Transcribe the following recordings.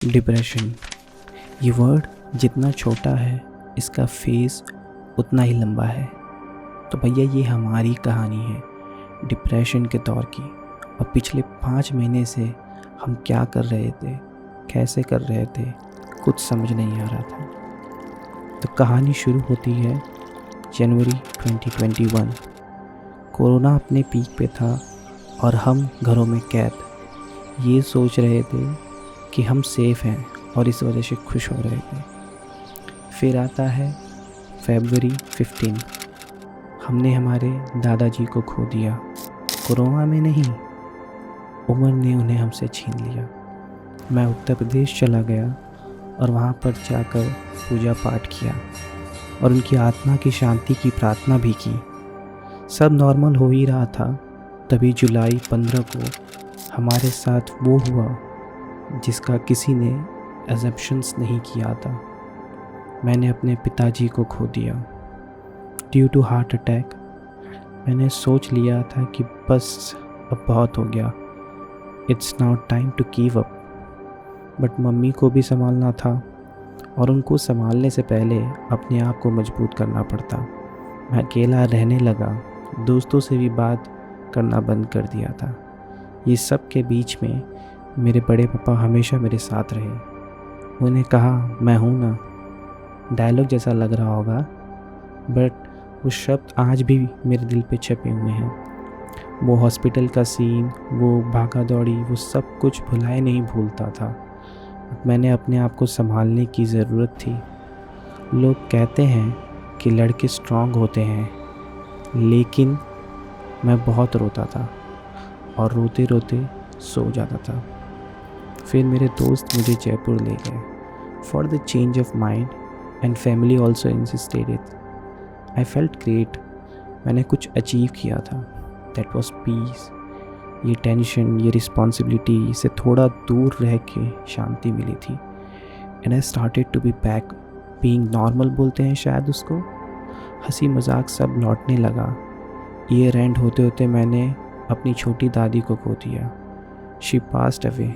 Depression, ये word जितना छोटा है इसका फेस उतना ही लंबा है। तो भैया ये हमारी कहानी है डिप्रेशन के दौर की। और पिछले 5 महीने से हम क्या कर रहे थे, कैसे कर रहे थे, कुछ समझ नहीं आ रहा था। तो कहानी शुरू होती है जनवरी 2021। कोरोना अपने पीक पे था और हम घरों में कैद ये सोच रहे थे कि हम सेफ़ हैं और इस वजह से खुश हो रहे थे। फिर आता है फरवरी 15। हमने हमारे दादाजी को खो दिया। कोरोना में नहीं, उम्र ने उन्हें हमसे छीन लिया। मैं उत्तर प्रदेश चला गया और वहाँ पर जाकर पूजा पाठ किया और उनकी आत्मा की शांति की प्रार्थना भी की। सब नॉर्मल हो ही रहा था, तभी जुलाई 15 को हमारे साथ वो हुआ जिसका किसी ने अजम्पशंस नहीं किया था। मैंने अपने पिताजी को खो दिया ड्यू टू हार्ट अटैक। मैंने सोच लिया था कि बस अब बहुत हो गया, it's now time to give up. But mummy को भी संभालना था और उनको संभालने से पहले अपने आप को मजबूत करना पड़ता। मैं अकेला रहने लगा, दोस्तों से भी बात करना बंद कर दिया था। ये सब के बीच में मेरे बड़े पापा हमेशा मेरे साथ रहे। उन्हें कहा मैं हूँ ना, डायलॉग जैसा लग रहा होगा, बट वो शब्द आज भी मेरे दिल पे छपे हुए हैं। वो हॉस्पिटल का सीन, वो भागा दौड़ी, वो सब कुछ भुलाए नहीं भूलता था। मैंने अपने आप को संभालने की ज़रूरत थी। लोग कहते हैं कि लड़के स्ट्रांग होते हैं, लेकिन मैं बहुत रोता था और रोते रोते सो जाता था। फिर मेरे दोस्त मुझे जयपुर ले गए for the change of mind and family also insisted it. I felt great, मैंने कुछ अचीव किया था, दैट वॉज पीस। ये टेंशन, ये रिस्पॉन्सिबिलिटी से थोड़ा दूर रह के शांति मिली थी। And I started to be back being normal बोलते हैं शायद उसको। हंसी मजाक सब लौटने लगा। ईयर एंड होते होते मैंने अपनी छोटी दादी को खो दिया। She passed away.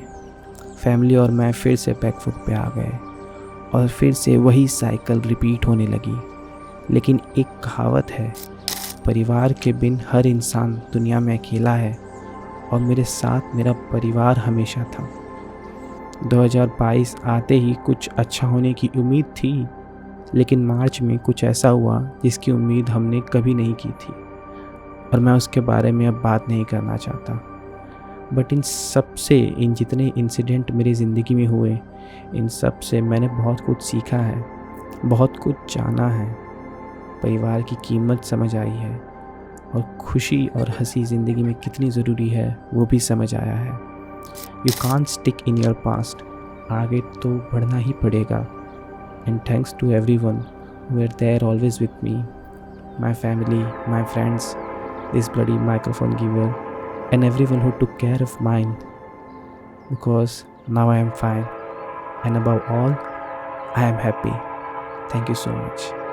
फैमिली और मैं फिर से बैक फुट पे आ गए और फिर से वही साइकिल रिपीट होने लगी। लेकिन एक कहावत है, परिवार के बिन हर इंसान दुनिया में अकेला है, और मेरे साथ मेरा परिवार हमेशा था। 2022 आते ही कुछ अच्छा होने की उम्मीद थी, लेकिन मार्च में कुछ ऐसा हुआ जिसकी उम्मीद हमने कभी नहीं की थी, और मैं उसके बारे में अब बात नहीं करना चाहता। बट इन जितने इंसिडेंट मेरी ज़िंदगी में हुए, इन सब से मैंने बहुत कुछ सीखा है, बहुत कुछ जाना है। परिवार की कीमत समझ आई है और खुशी और हंसी ज़िंदगी में कितनी ज़रूरी है वो भी समझ आया है। You can't stick in your past, आगे तो बढ़ना ही पड़ेगा। And thanks to everyone who are there always with me, my family, my friends, this bloody microphone giver, and everyone who took care of mine, because now I am fine, and above all I am happy. Thank you so much.